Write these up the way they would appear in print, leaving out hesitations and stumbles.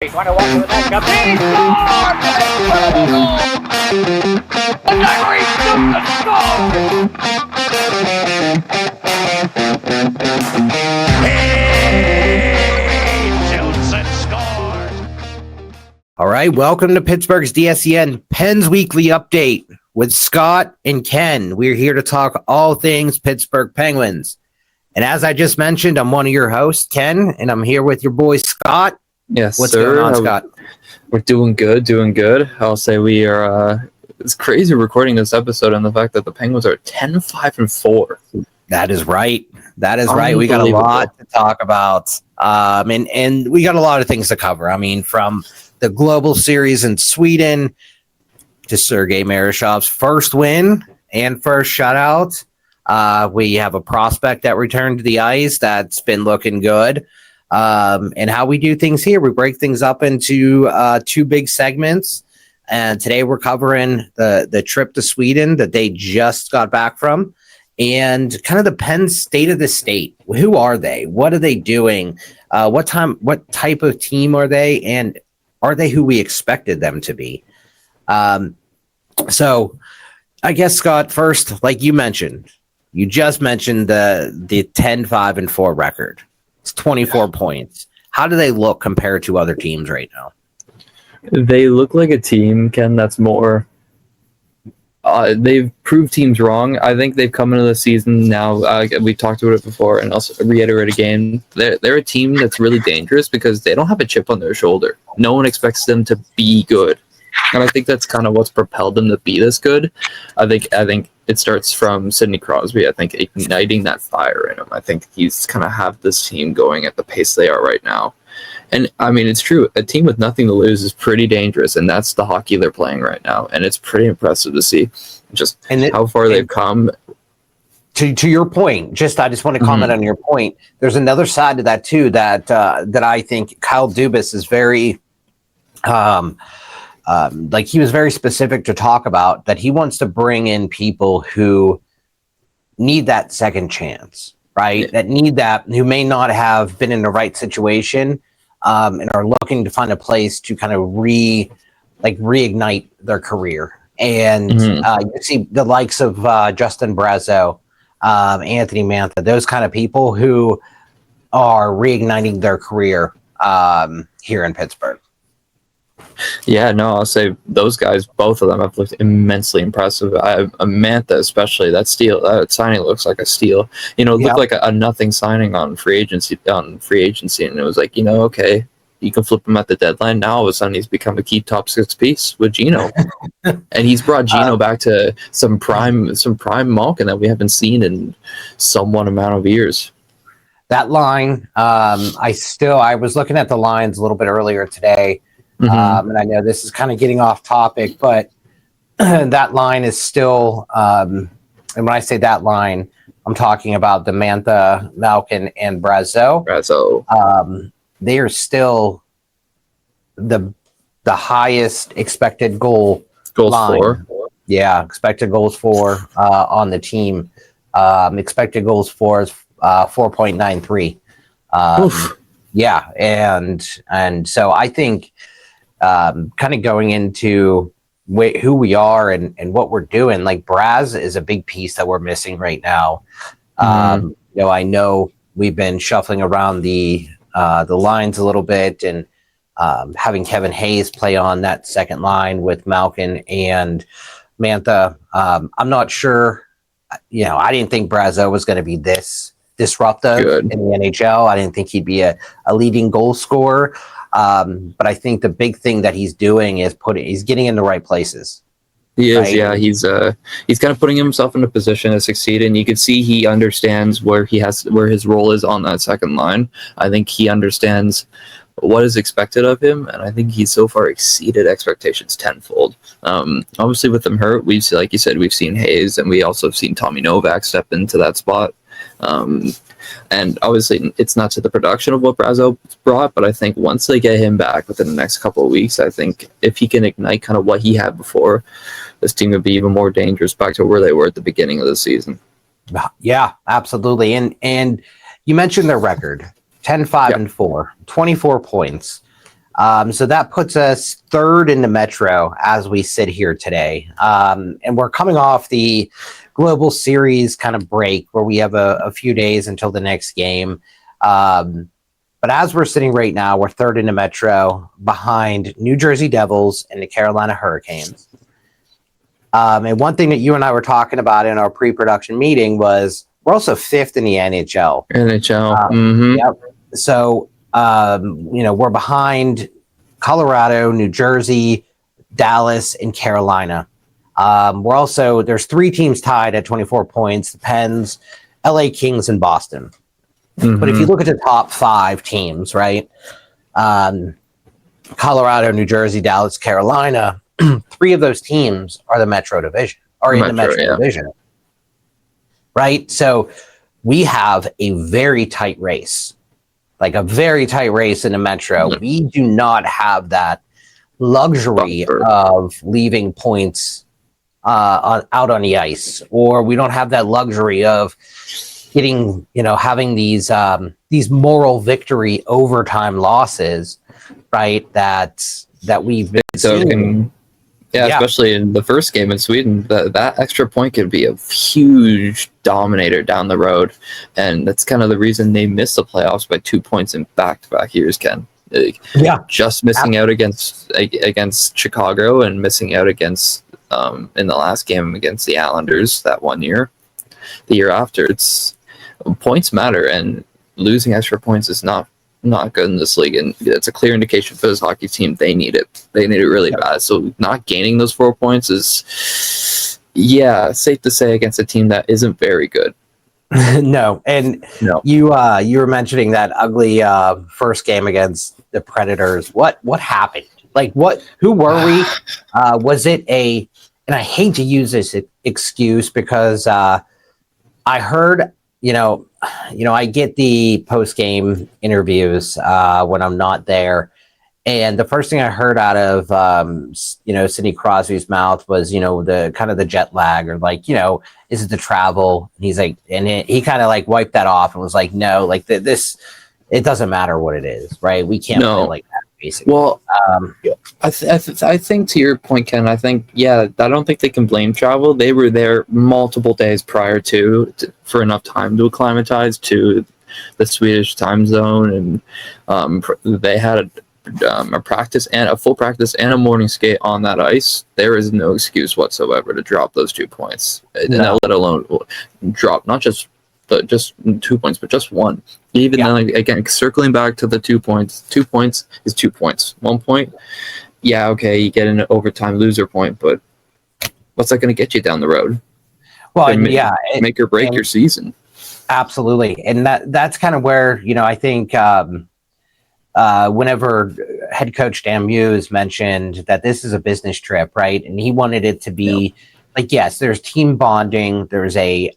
He's trying to walk to the net. He scores! And he shoots the score! He shoots and scores! All right, welcome to Pittsburgh's DSEN Pens Weekly Update with Scott and Ken. We're here to talk all things Pittsburgh Penguins. And as I just mentioned, I'm one of your hosts, Ken, and I'm here with your boy, Scott. Yes, What's sir. going on, Scott? We're doing good. I'll say we are, it's crazy recording this episode and the fact that the Penguins are 10-5-4. That is right. We got a lot to talk about. And we got a lot of things to cover. I mean, from the global series in Sweden to Sergei Murashov's first win and first shutout. We have a prospect that returned to the ice that's been looking good. And how we do things here. We break things up into two big segments. And today we're covering the trip to Sweden that they just got back from and kind of the Pens state of the state. Who are they? What are they doing? What type of team are they? And are they who we expected them to be? So I guess, Scott, first, like you just mentioned the 10-5-4 record. 24 points. How do they look compared to other teams right now? They look like a team, Ken, that's more... they've proved teams wrong. I think they've come into the season now. We've talked about it before, and I'll reiterate again. They're a team that's really dangerous because they don't have a chip on their shoulder. No one expects them to be good. And I think that's kind of what's propelled them to be this good. I think it starts from Sidney Crosby. I think igniting that fire in him. I think he's kind of have this team going at the pace they are right now. And I mean, it's true. A team with nothing to lose is pretty dangerous, and that's the hockey they're playing right now. And it's pretty impressive to see just how far they've come. To your point, I just want to comment on your point. There's another side to that too that I think Kyle Dubas is very. He was very specific to talk about that he wants to bring in people who need that second chance, right? Yeah. Who may not have been in the right situation and are looking to find a place to kind of reignite their career. And you see the likes of Justin Braz, Anthony Mantha, those kind of people who are reigniting their career here in Pittsburgh. Yeah, no, I'll say those guys, both of them have looked immensely impressive. Mantha especially, that signing looks like a steal. It looked like a nothing signing on free agency, and it was like, okay, you can flip him at the deadline. Now all of a sudden he's become a key top six piece with Gino. And he's brought Gino back to some prime Malkin that we haven't seen in somewhat amount of years. That line, I was looking at the lines a little bit earlier today. And I know this is kind of getting off topic, but that line is still, and when I say that line, I'm talking about the Mantha, Malkin, and Brazo. They are still the highest expected goals line. For. Yeah, expected goals for on the team. Expected goals for is 4.93. Yeah, and so I think kind of going into who we are and what we're doing, like Braz is a big piece that we're missing right now. I know we've been shuffling around the lines a little bit and having Kevin Hayes play on that second line with Malkin and Mantha. I'm not sure. I didn't think Brazo was going to be this disruptive in the NHL. I didn't think he'd be a leading goal scorer. But I think the big thing that he's doing is he's getting in the right places. He is, right? Yeah. He's kind of putting himself in a position to succeed, and you can see he understands where his role is on that second line. I think he understands what is expected of him, and I think he's so far exceeded expectations tenfold. Obviously, with him hurt, like you said, we've seen Hayes, and we also have seen Tommy Novak step into that spot. And obviously, it's not to the production of what Brazo brought, but I think once they get him back within the next couple of weeks, I think if he can ignite kind of what he had before, this team would be even more dangerous back to where they were at the beginning of the season. Yeah, absolutely. And you mentioned their record, 10-5-4, 24 points. So that puts us third in the Metro as we sit here today. And we're coming off the Global Series kind of break where we have a few days until the next game. But as we're sitting right now, we're third in the Metro behind New Jersey Devils and the Carolina Hurricanes. And one thing that you and I were talking about in our pre-production meeting was we're also fifth in the NHL. Yep. So, we're behind Colorado, New Jersey, Dallas, and Carolina. There's 3 teams tied at 24 points, the Pens, LA Kings, and Boston. But if you look at the top 5 teams, right? Colorado, New Jersey, Dallas, Carolina, 3 of those teams are the Metro Division, the Metro Division. Right? So we have a very tight race, like a very tight race in the Metro. We do not have that luxury of leaving points out on the ice, or we don't have that luxury of getting, having these moral victory overtime losses, right? That we've been seeing. Especially in the first game in Sweden, that extra point could be a huge dominator down the road, and that's kind of the reason they missed the playoffs by 2 points in back-to-back years, Ken. Just missing out against Chicago and missing out against in the last game against the Islanders that one year. The year after, it's points matter, and losing extra points is not good in this league, and it's a clear indication for this hockey team they need it really bad. So not gaining those 4 points is safe to say against a team that isn't very good. No. You were mentioning that ugly first game against the Predators. What happened? Like, who were we? Was it and I hate to use this excuse because I heard, I get the post-game interviews when I'm not there. And the first thing I heard out of, Sidney Crosby's mouth was, the kind of the jet lag, or like, is it the travel? And he's like, he kind of like wiped that off and was like, no, like this, it doesn't matter what it is, right? We can't play like that, basically. Well, I think to your point, Ken, I don't think they can blame travel. They were there multiple days prior for enough time to acclimatize to the Swedish time zone, and they had a practice and a full practice and a morning skate on that ice. There is no excuse whatsoever to drop those 2 points, let alone drop not just 2 points, but just one. Even then, again, circling back to the 2 points, 2 points is 2 points. 1 point, you get an overtime loser point, but what's that going to get you down the road? Well, make or break your season. Absolutely, and that's kind of where I think whenever head coach Dan Muse mentioned that this is a business trip, right, and he wanted it to be. Like, yes, there's team bonding. There's a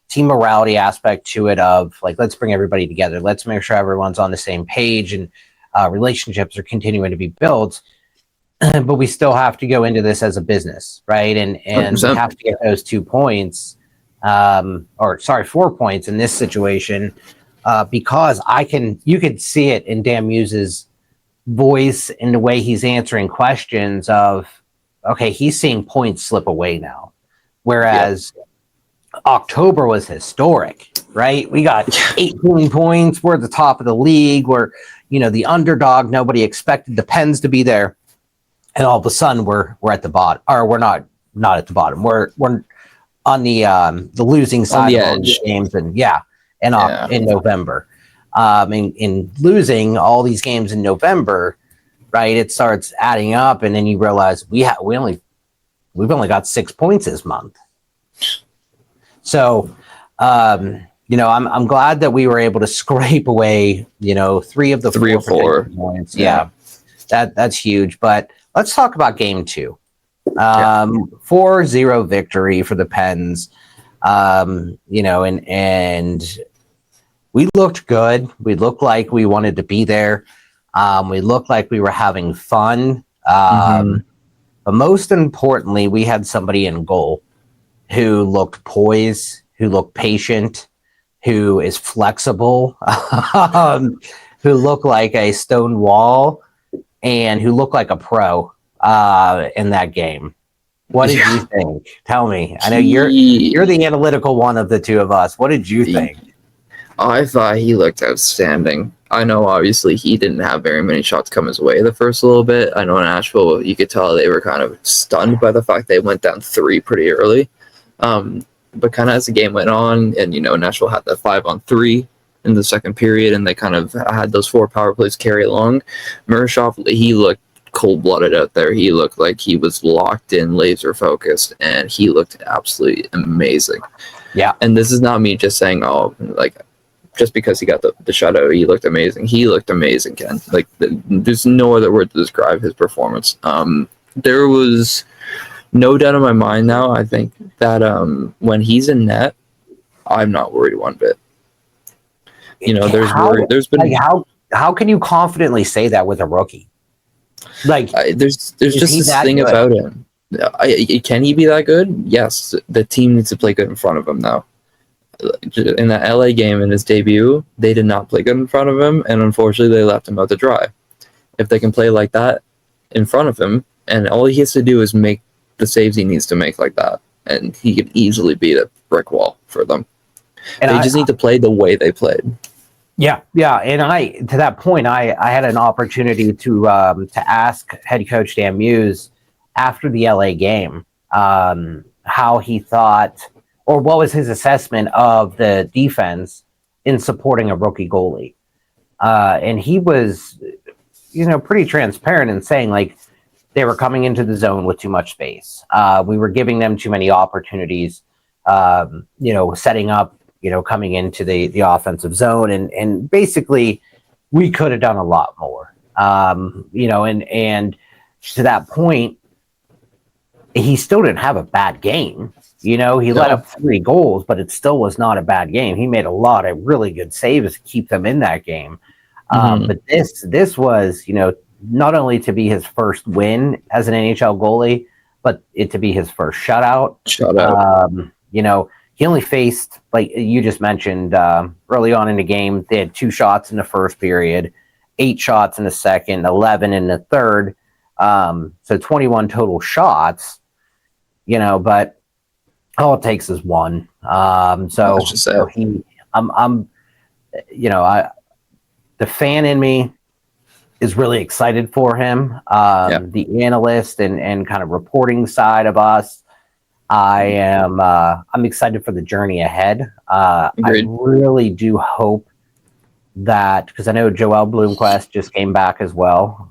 team morality aspect to it of like, let's bring everybody together. Let's make sure everyone's on the same page and relationships are continuing to be built. But we still have to go into this as a business, right? And we have to get those 2 points, 4 points in this situation, because you could see it in Dan Muse's voice in the way he's answering questions of, okay, he's seeing points slip away now. Whereas October was historic, right? We got 18 points. We're at the top of the league. We're, the underdog. Nobody expected the Pens to be there. And all of a sudden we're at the bottom. Or we're not at the bottom. We're on the losing side of all these games. And in November. In losing all these games in November, right, it starts adding up, and then you realize we've only got 6 points this month. So, I'm glad that we were able to scrape away, 3 of the 3 or 4 points. Yeah, that's huge. But let's talk about game 2. 4-0 victory for the Pens. And we looked good. We looked like we wanted to be there. We looked like we were having fun. But most importantly, we had somebody in goal who looked poised, who looked patient, who is flexible. who looked like a stone wall and who looked like a pro in that game. What did you think? Tell me. I know you're the analytical one of the two of us. What did you think? I thought he looked outstanding. I know, obviously, he didn't have very many shots come his way the first little bit. I know in Nashville, you could tell they were kind of stunned by the fact they went down 3 pretty early. But kind of as the game went on, and, Nashville had that 5-on-3 in the second period, and they kind of had those 4 power plays carry along. Murashov, he looked cold-blooded out there. He looked like he was locked in, laser-focused, and he looked absolutely amazing. Yeah. And this is not me just saying, just because he got the shutout, he looked amazing. He looked amazing, Ken. There's no other word to describe his performance. There was no doubt in my mind now, I think, that when he's in net, I'm not worried one bit. There's been... how can you confidently say that with a rookie? There's just this thing good about him. Can he be that good? Yes. The team needs to play good in front of him now. In that LA game in his debut, they did not play good in front of him, and unfortunately they left him out to dry. If they can play like that in front of him, and all he has to do is make the saves he needs to make like that, and he could easily beat a brick wall for them. And they just need to play the way they played. Yeah. And to that point, I had an opportunity to ask head coach Dan Muse after the LA game how he thought, or what was his assessment of the defense in supporting a rookie goalie. And he was, pretty transparent in saying, they were coming into the zone with too much space. We were giving them too many opportunities, setting up, coming into the offensive zone. And basically, we could have done a lot more. And to that point, he still didn't have a bad game. He let up 3 goals, but it still was not a bad game. He made a lot of really good saves to keep them in that game. But this was, not only to be his first win as an NHL goalie, but it to be his first shutout. He only faced, like you just mentioned, early on in the game, they had 2 shots in the first period, 8 shots in the second, 11 in the third. So 21 total shots, but all it takes is 1. The fan in me is really excited for him. The analyst and kind of reporting side of us, I'm excited for the journey ahead. I really do hope that, because I know Joel Bloomquist just came back as well.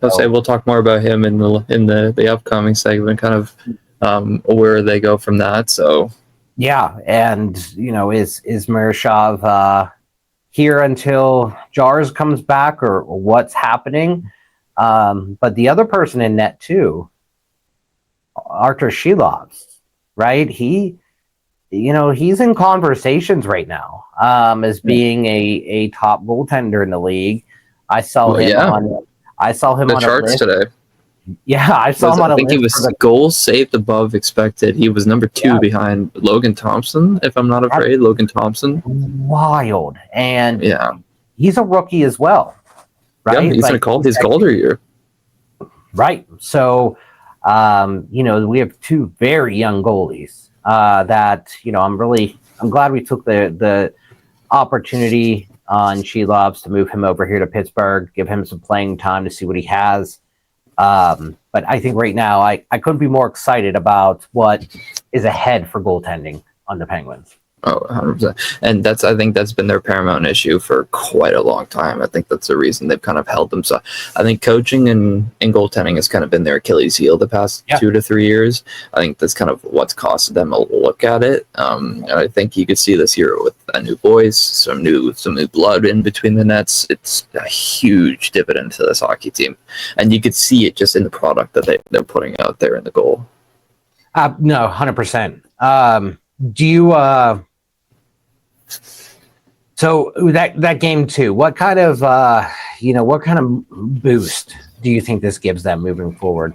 We'll talk more about him in the upcoming segment, kind of where they go from that. So and is Murashov here until Jars comes back, or what's happening? But the other person in net too, Artur Shilovs, right? He's in conversations right now as being a top goaltender in the league. I saw him on the charts today. Yeah, I saw him on a list. I think he was goals saved above expected. He was number 2 behind Logan Thompson, if I'm not afraid. Logan Thompson. Wild. And he's a rookie as well, right? Yeah, he's Calder year. Right. So, we have 2 very young goalies that, I'm glad we took the opportunity on Shilovs to move him over here to Pittsburgh, give him some playing time to see what he has. But I think right now I couldn't be more excited about what is ahead for goaltending on the Penguins. Oh, 100%. And I think that's been their paramount issue for quite a long time. I think that's the reason they've kind of held themselves. I think coaching and goaltending has kind of been their Achilles heel the past 2 to 3 years. I think that's kind of what's costed them a look at it. And I think you could see this year with a new voice, some new blood in between the nets. It's a huge dividend to this hockey team. And you could see it just in the product that they're putting out there in the goal. No, 100%. Do you so that game too, what kind of boost do you think this gives them moving forward?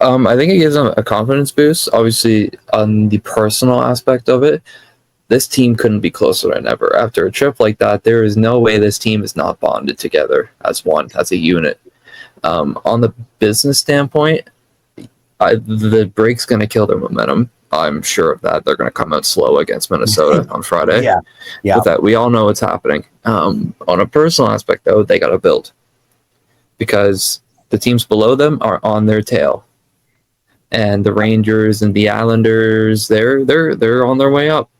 I think it gives them a confidence boost, obviously on the personal aspect of it. this team couldn't be closer than ever. After a trip like that, there is no way this team is not bonded together as one, as a unit. On the business standpoint, the break's going to kill their momentum. I'm sure of that. They're going to come out slow against Minnesota on Friday. Yeah. With that, we all know what's happening. On a personal aspect, though, they got to build because the teams below them are on their tail, and the Rangers and the Islanders, they're on their way up.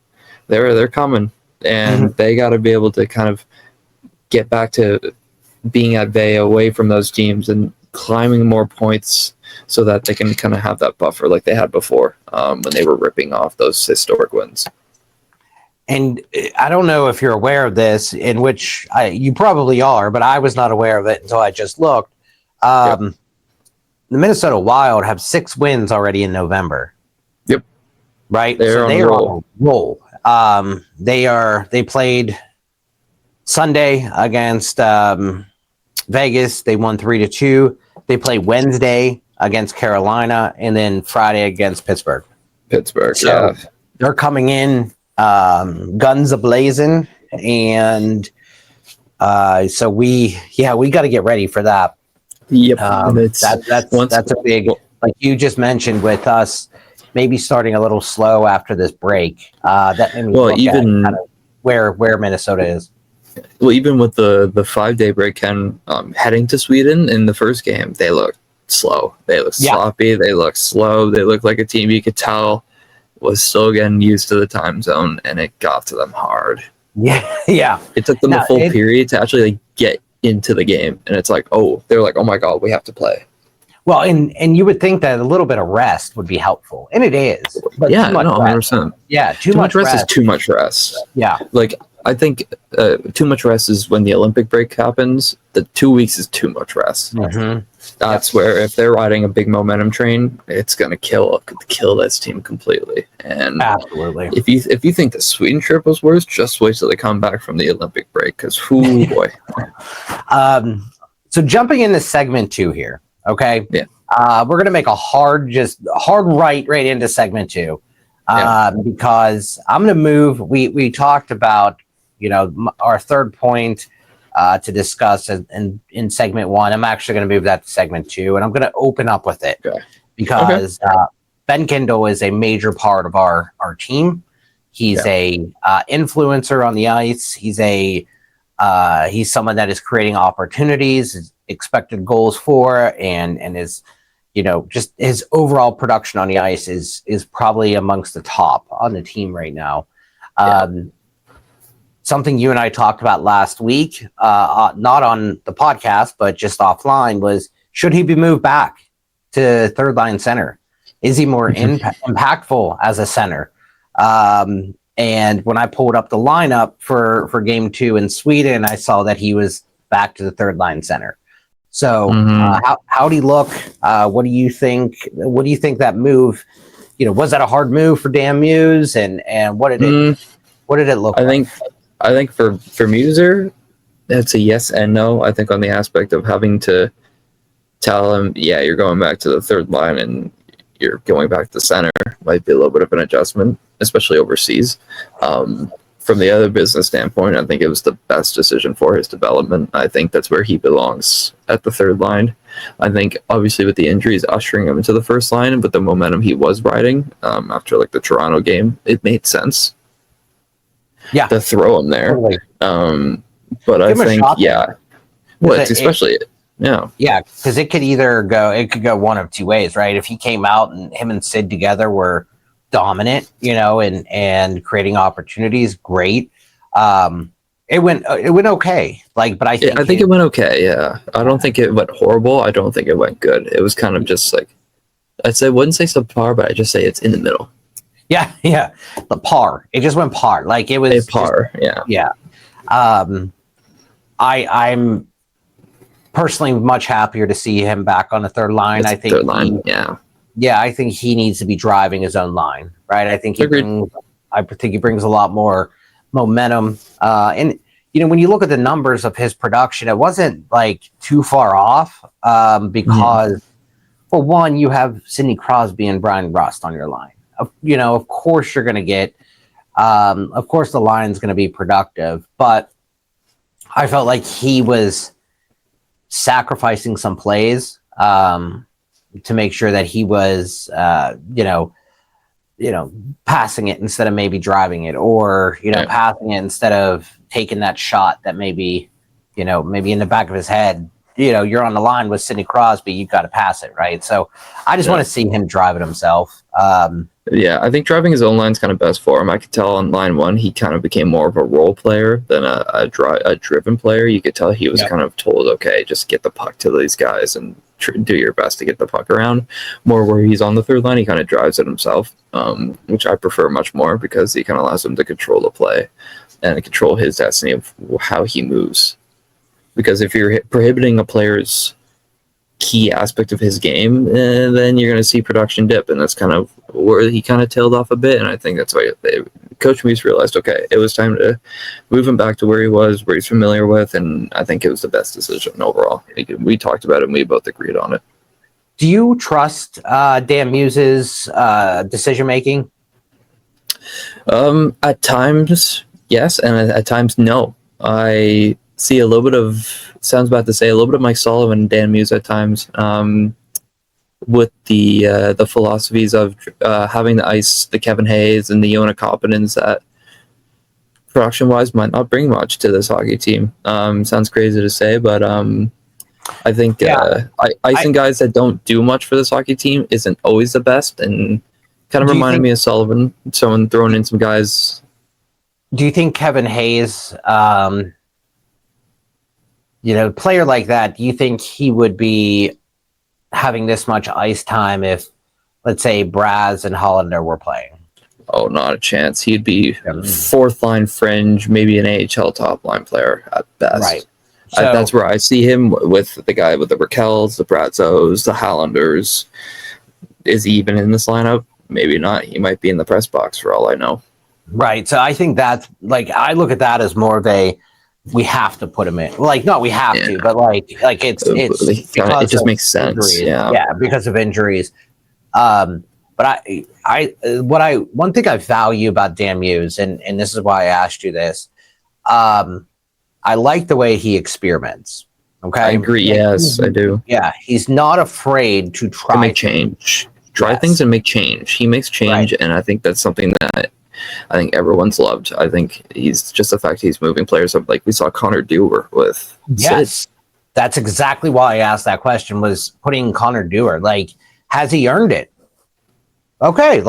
They're coming, and they got to be able to kind of get back to being at bay away from those teams and climbing more points so that they can kind of have that buffer like they had before when they were ripping off those historic wins. And I don't know if you're aware of this, in which you probably are, but I was not aware of it until I just looked. The Minnesota Wild have 6 wins already in November. Yep. Right? They're on a roll. They played Sunday against Vegas. They won 3-2. They play Wednesday against Carolina, and then Friday against Pittsburgh. So they're coming in guns a-blazing, and so we got to get ready for that. Yep. That's a big, like you just mentioned, with us maybe starting a little slow after this break. That made me look even at kind of where Minnesota is. Well, even with the 5-day break, heading to Sweden in the first game, they looked slow. They looked sloppy. They looked slow. They looked like a team you could tell was still getting used to the time zone, and it got to them hard. Yeah. It took them a full period to actually get into the game, and it's like, they're like, oh my god, we have to play. Well, and you would think that a little bit of rest would be helpful, and it is. But yeah, no, 100%. Yeah, too much rest is too much rest. Yeah, like I think too much rest is when the Olympic break happens. The 2 weeks is too much rest. That's where if they're riding a big momentum train, it's going to kill this team completely. And absolutely, if you think the Sweden trip was worse, just wait till they come back from the Olympic break. Because boy. So jumping into segment 2 here, okay? Yeah. We're gonna make a hard right into segment 2, because I'm gonna move. We talked about our third point to discuss in segment 1. I'm actually going to move that to segment 2, and I'm going to open up with it because Ben Kindel is a major part of our team. He's a influencer on the ice. He's someone that is creating opportunities, expected goals for, and is just his overall production on the ice is probably amongst the top on the team right now. Something you and I talked about last week, not on the podcast, but just offline, was should he be moved back to third line center? Is he more impactful as a center? And when I pulled up the lineup for game 2 in Sweden, I saw that he was back to the third line center. So how'd he look? What do you think? What do you think that move? Was that a hard move for Dan Muse? And what did it look like? I think for Muser, it's a yes and no. I think on the aspect of having to tell him, you're going back to the third line and you're going back to center might be a little bit of an adjustment, especially overseas. From the other business standpoint, I think it was the best decision for his development. I think that's where he belongs, at the third line. I think obviously with the injuries ushering him into the first line, but the momentum he was riding after like the Toronto game, it made sense. To throw him there. Totally. But I think, because it could go one of two ways, right? If he came out and him and Sid together were dominant, and creating opportunities, great. It went okay. But I think it went okay. Yeah, I don't think it went horrible. I don't think it went good. It was kind of just like, wouldn't say subpar, but I just say it's in the middle. Yeah. The par. It just went par. Like it was a par. Yeah. I'm personally much happier to see him back on the third line. It's I think third line. I think he needs to be driving his own line, right? I think he brings a lot more momentum. And when you look at the numbers of his production, it wasn't like too far off. Because for one, you have Sidney Crosby and Brian Rust on your line. Of course you're going to get Of course, the line's going to be productive, but I felt like he was sacrificing some plays to make sure that he was, passing it instead of maybe driving it, or passing it instead of taking that shot that maybe in the back of his head. You're on the line with Sidney Crosby, you got to pass it, right? So I just want to see him drive it himself. I think driving his own line is kind of best for him. I could tell on line one, he kind of became more of a role player than a driven player. You could tell he was kind of told, okay, just get the puck to these guys and do your best to get the puck around. More where he's on the third line, he kind of drives it himself, which I prefer much more because he kind of allows him to control the play and control his destiny of how he moves. Because if you're prohibiting a player's key aspect of his game, then you're going to see production dip, and that's kind of where he kind of tailed off a bit. And I think that's why Coach Muse realized, okay, it was time to move him back to where he was, where he's familiar with, and I think it was the best decision overall. We talked about it, and we both agreed on it. Do you trust Dan Muse's decision making? At times, yes, and at times, no. I see a little bit of, sounds bad to say, a little bit of Mike Sullivan and Dan Muse at times, with the philosophies of having the ice, the Kevin Hayes and the Yona Koppinens that production-wise might not bring much to this hockey team. Sounds crazy to say, but I think icing guys that don't do much for this hockey team isn't always the best, and kind of reminded me of Sullivan, someone throwing in some guys. Do you think Kevin Hayes, player like that, do you think he would be having this much ice time if, let's say, Braz and Hollander were playing? Oh, not a chance. He'd be fourth line fringe, maybe an AHL top line player at best. Right. So, that's where I see him with the guy with the Rakels, the Brazos, the Hollanders. Is he even in this lineup? Maybe not. He might be in the press box for all I know. Right. So I think that's I look at that as more of a, we have to put him in. No, we have to, but it just makes sense. Injuries. Yeah, because of injuries. But one thing I value about Dan Muse, and this is why I asked you this, I like the way he experiments. Okay, I agree. Yes, I do. Yeah, he's not afraid to try to make change, things and make change. He makes change, and I think that's something that I think everyone's loved. I think he's just the fact he's moving players up, like we saw Connor Dewar with. Yes, Sid. That's exactly why I asked that question, was putting Connor Dewar. Has he earned it? Okay,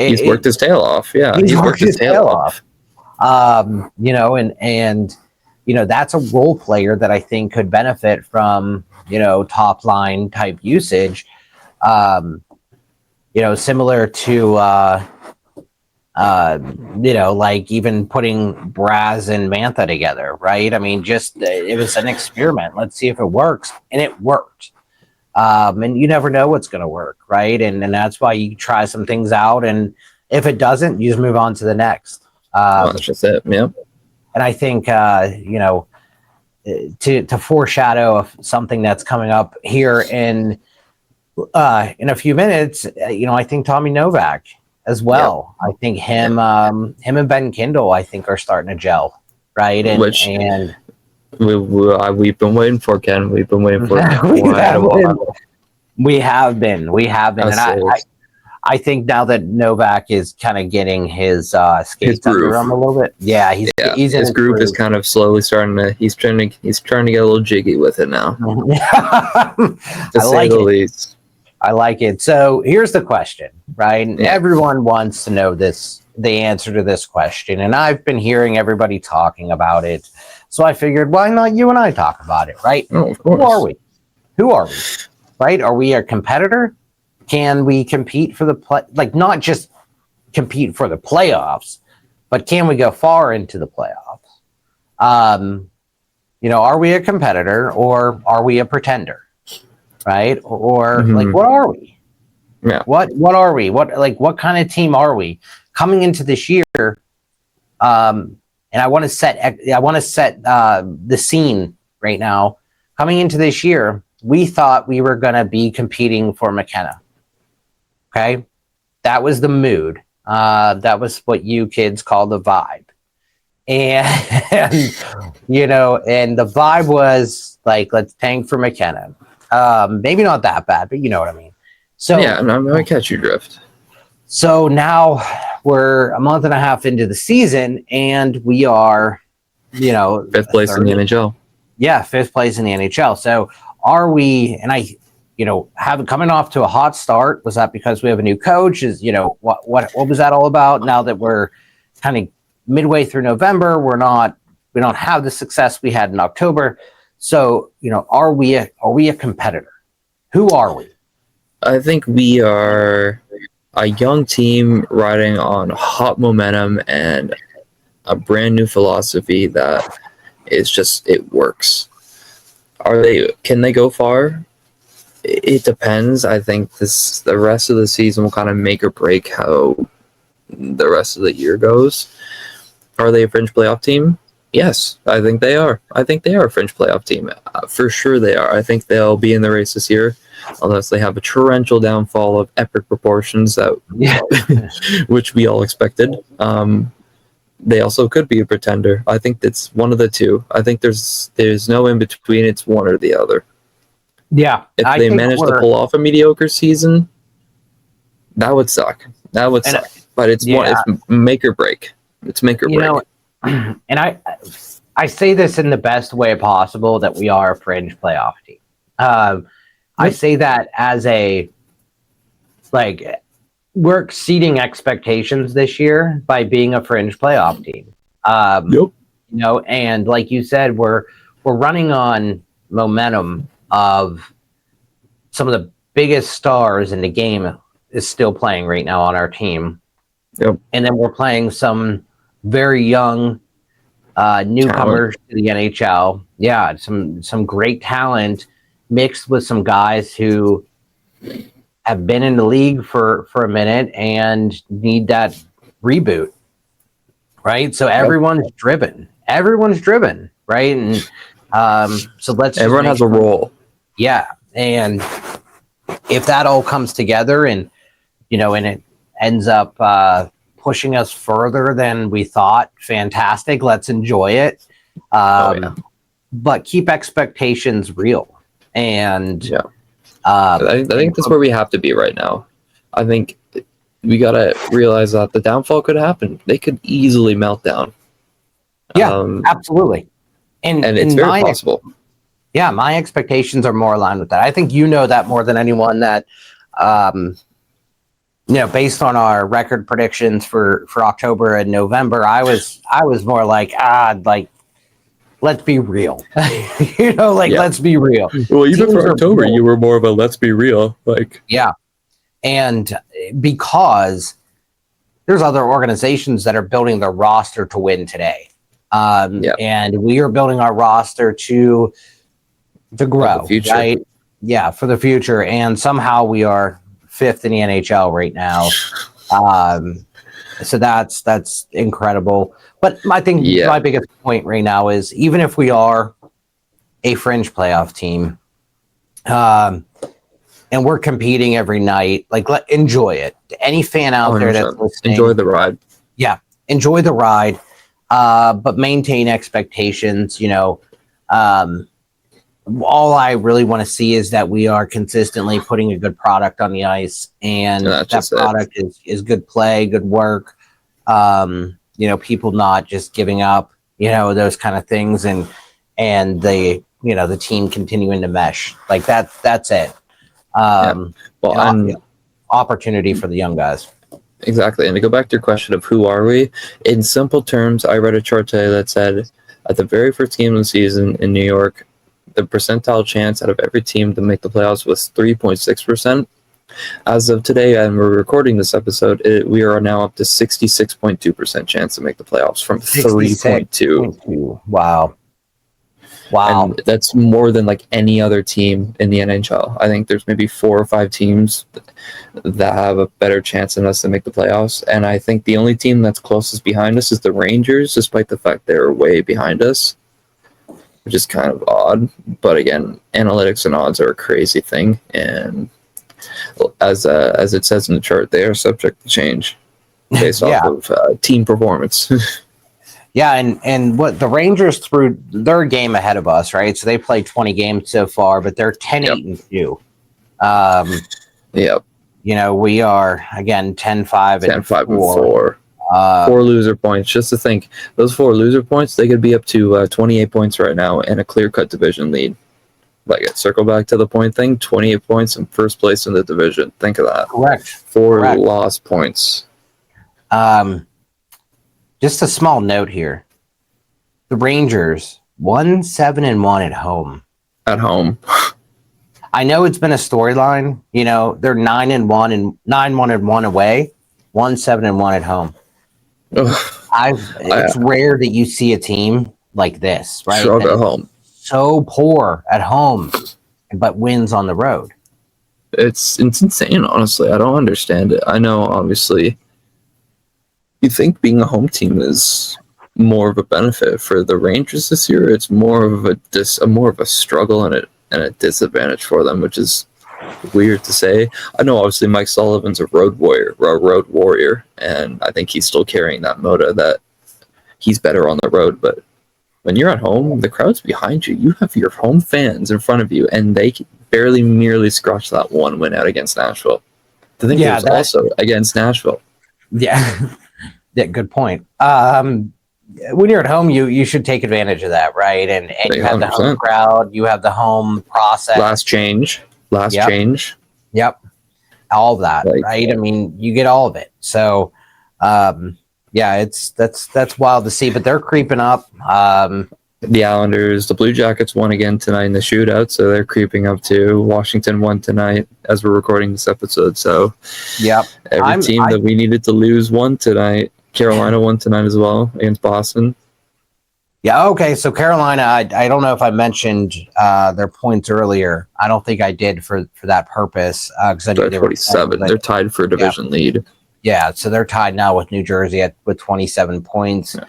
he's worked his tail off. Yeah, he's worked his tail off. That's a role player that I think could benefit from top line type usage. Similar to even putting Braz and Mantha together, right? I mean, it was an experiment. Let's see if it works. And it worked. And you never know what's going to work, right? And that's why you try some things out. And if it doesn't, you just move on to the next. That's just it. Yeah. And I think, to foreshadow of something that's coming up here in a few minutes, I think Tommy Novak as well. Yep. I think him and Ben Kindel, I think, are starting to gel, right? And we've been waiting for, Ken. We've been waiting for We have been. And I think now that Novak is kind of getting his skates under him a little bit. Yeah, he's his groove is kind of slowly starting to. He's trying to get a little jiggy with it now. To say the least. I like it. So here's the question, right? Yeah. Everyone wants to know the answer to this question, and I've been hearing everybody talking about it. So I figured, why not you and I talk about it, right? Oh, of course. Who are we? Right? Are we a competitor? Can we compete for not just compete for the playoffs, but can we go far into the playoffs? Are we a competitor, or are we a pretender? Right? Or what are we? Yeah. What are we? What kind of team are we coming into this year? And I want to set the scene right now. Coming into this year, we thought we were going to be competing for McKenna. Okay, that was the mood. That was what you kids call the vibe. And, and the vibe was like, let's tank for McKenna. Maybe not that bad, but you know what I mean. So yeah, I'm going to catch your drift. So now we're a month and a half into the season, and we are, fifth place in the NHL. Yeah, fifth place in the NHL. So are we? And I, coming off to a hot start. Was that because we have a new coach? Is what was that all about? Now that we're kind of midway through November, we don't have the success we had in October. So are we a competitor? Who are we? I think we are a young team riding on hot momentum and a brand new philosophy that is just, it works. Can they go far? It depends. I think the rest of the season will kind of make or break how the rest of the year goes. Are they a fringe playoff team? Yes, I think they are. I think they are a fringe playoff team. For sure they are. I think they'll be in the race this year, unless they have a torrential downfall of epic proportions which we all expected. They also could be a pretender. I think it's one of the two. I think there's no in between. It's one or the other. Yeah. If they manage to pull off a mediocre season, that would suck. But it's make or break. It's make or break. And I say this in the best way possible, that we are a fringe playoff team. I say that as we're exceeding expectations this year by being a fringe playoff team. And like you said, we're running on momentum of some of the biggest stars in the game is still playing right now on our team. Yep. And then we're playing some very young newcomers to the NHL. Yeah, some great talent mixed with some guys who have been in the league for a minute and need that reboot, right? So everyone's driven, right? And so everyone has a role. Yeah, and if that all comes together and and it ends up pushing us further than we thought, fantastic. Let's enjoy it. But keep expectations real. And I think that's where we have to be right now. I think we got to realize that the downfall could happen. They could easily melt down. Yeah, absolutely. And it's very possible. Yeah, my expectations are more aligned with that. I think that more than anyone, that based on our record predictions for October and November, I was more like let's be real. Let's be real. Well, even for October, you were more of a let's be real. Yeah. And because there's other organizations that are building their roster to win today. And we are building our roster to grow, right? Yeah, for the future. And somehow we are fifth in the NHL right now. So that's incredible. But I think my biggest point right now is, even if we are a fringe playoff team, and we're competing every night, enjoy it. Any fan out 100%. There that's listening, enjoy the ride. Yeah, enjoy the ride, but maintain expectations. All I really want to see is that we are consistently putting a good product on the ice, and that product is good play, good work. People not just giving up, those kind of things, and the team continuing to mesh. That's it. Opportunity for the young guys. Exactly. And to go back to your question of who are we, in simple terms, I read a chart today that said at the very first game of the season in New York, the percentile chance out of every team to make the playoffs was 3.6%. As of today, and we're recording this episode, we are now up to 66.2% chance to make the playoffs from 3.2. Wow. And that's more than any other team in the NHL. I think there's maybe 4 or 5 teams that have a better chance than us to make the playoffs. And I think the only team that's closest behind us is the Rangers, despite the fact they're way behind us, which is kind of odd. But again, analytics and odds are a crazy thing. And as it says in the chart, they are subject to change. based Yeah. off of team performance. Yeah, and what the Rangers threw their game ahead of us, right? So they played 20 games so far, but they're 10-8-2. Yep. We are again 10-5 and 10-5-4. 4 loser points. Just to think, those 4 loser points, they could be up to 28 points right now and a clear-cut division lead. Like, circle back to the point thing, 28 points in first place in the division. Think of that. Correct. 4 lost points. Just a small note here. The Rangers 1-7-1 at home. At home. I know it's been a storyline. They're 9-1 and 9-1 away, 1-7-1 at home. It's rare that you see a team like this, right? Struggle at home. So poor at home, but wins on the road. It's insane, honestly. I don't understand it. I know, obviously, you think being a home team is more of a benefit for the Rangers this year. It's more of a struggle and a disadvantage for them, which is weird to say. I know, obviously, Mike Sullivan's a road warrior, and I think he's still carrying that moto that he's better on the road. But when you're at home, the crowd's behind you. You have your home fans in front of you, and they barely merely scratch that one win out against Nashville. The thing is also against Nashville. Yeah. Yeah, good point. When you're at home, you should take advantage of that, right? And you have the home crowd, you have the home process. Last change. Yep. All of that, right? I mean, you get all of it. So, that's wild to see, but they're creeping up. The Islanders, the Blue Jackets won again tonight in the shootout, so they're creeping up too. Washington won tonight as we're recording this episode. So, yep, every team that we needed to lose won tonight. Carolina won tonight as well against Boston. Yeah, okay. So Carolina, I don't know if I mentioned their points earlier. I don't think I did for that purpose because I knew they were 47. They're tied for a division lead. Yeah, so they're tied now with New Jersey with 27 points. Yeah.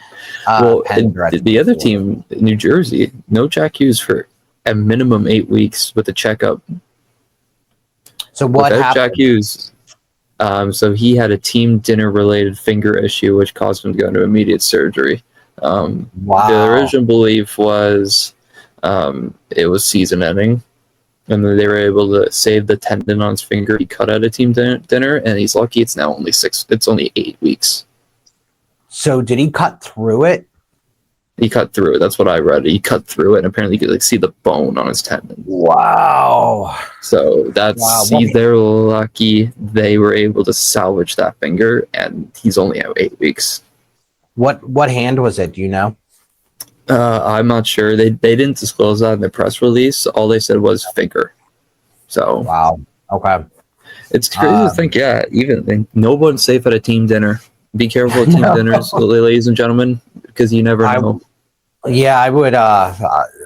The other team, New Jersey, no Jack Hughes for a minimum 8 weeks with a checkup. So what happened? Jack Hughes. So he had a team dinner-related finger issue, which caused him to go into immediate surgery. Wow. The original belief was it was season-ending, and then they were able to save the tendon on his finger. He cut at a team dinner, and he's lucky it's now only 6. It's only 8 weeks. So did he cut through it? He cut through it. That's what I read. He cut through it, and apparently you could see the bone on his tendon. Wow. So they're lucky they were able to salvage that finger, and he's only out 8 weeks. What hand was it? Do you know? I'm not sure. They didn't disclose that in the press release. All they said was finger. So wow. Okay. It's crazy to think. Yeah, even no one's safe at a team dinner. Be careful at team dinners, ladies and gentlemen, because you never know. I would.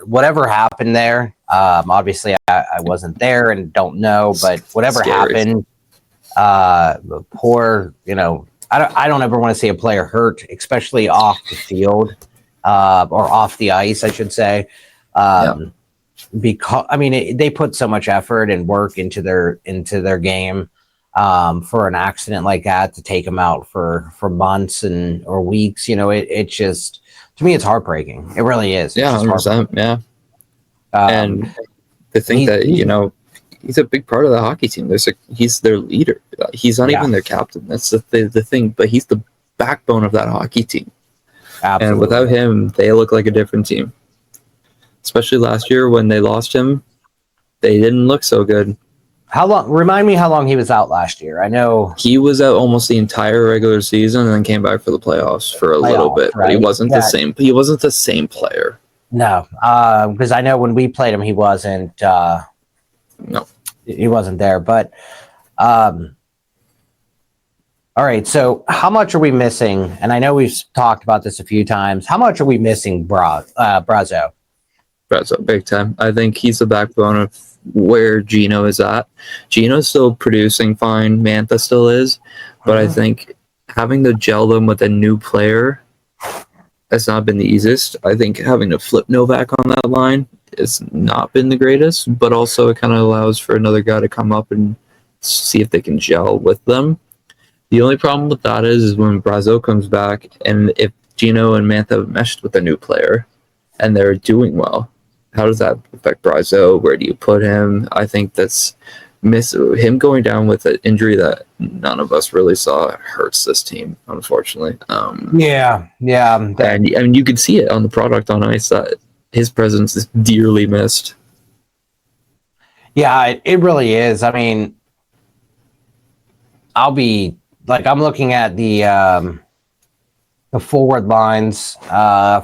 Whatever happened there. Obviously, I wasn't there and don't know, but whatever happened. Poor. I don't ever want to see a player hurt, especially off the field or off the ice, I should say. Because they put so much effort and work into their game. For an accident like that to take them out for months or weeks, it just, to me, it's heartbreaking. It really is. Yeah, 100%. Yeah. And to think that, he's a big part of the hockey team. He's their leader. He's not even their captain. That's the thing, but he's the backbone of that hockey team. Absolutely. And without him, they look like a different team. Especially last year when they lost him, they didn't look so good. How long? Remind me how long he was out last year. I know he was out almost the entire regular season and then came back for the playoffs for a little bit. Right? But he wasn't the same. He wasn't the same player. No, because I know when we played him, he wasn't. No, he wasn't there. But all right. So how much are we missing? And I know we've talked about this a few times. How much are we missing, Brazo? Brazo, big time. I think he's the backbone of where Gino is at. Gino's still producing fine. Mantha still is. But I think having to gel them with a new player has not been the easiest. I think having to flip Novak on that line has not been the greatest, but also it kind of allows for another guy to come up and see if they can gel with them. The only problem with that is when Brazo comes back, and if Gino and Mantha have meshed with a new player, and they're doing well, how does that affect Brazo? Where do you put him? I think that's him going down with an injury that none of us really saw hurts this team, unfortunately. Yeah. And you could see it on the product on ice that his presence is dearly missed. Yeah, it really is. I mean, I'm looking at the forward lines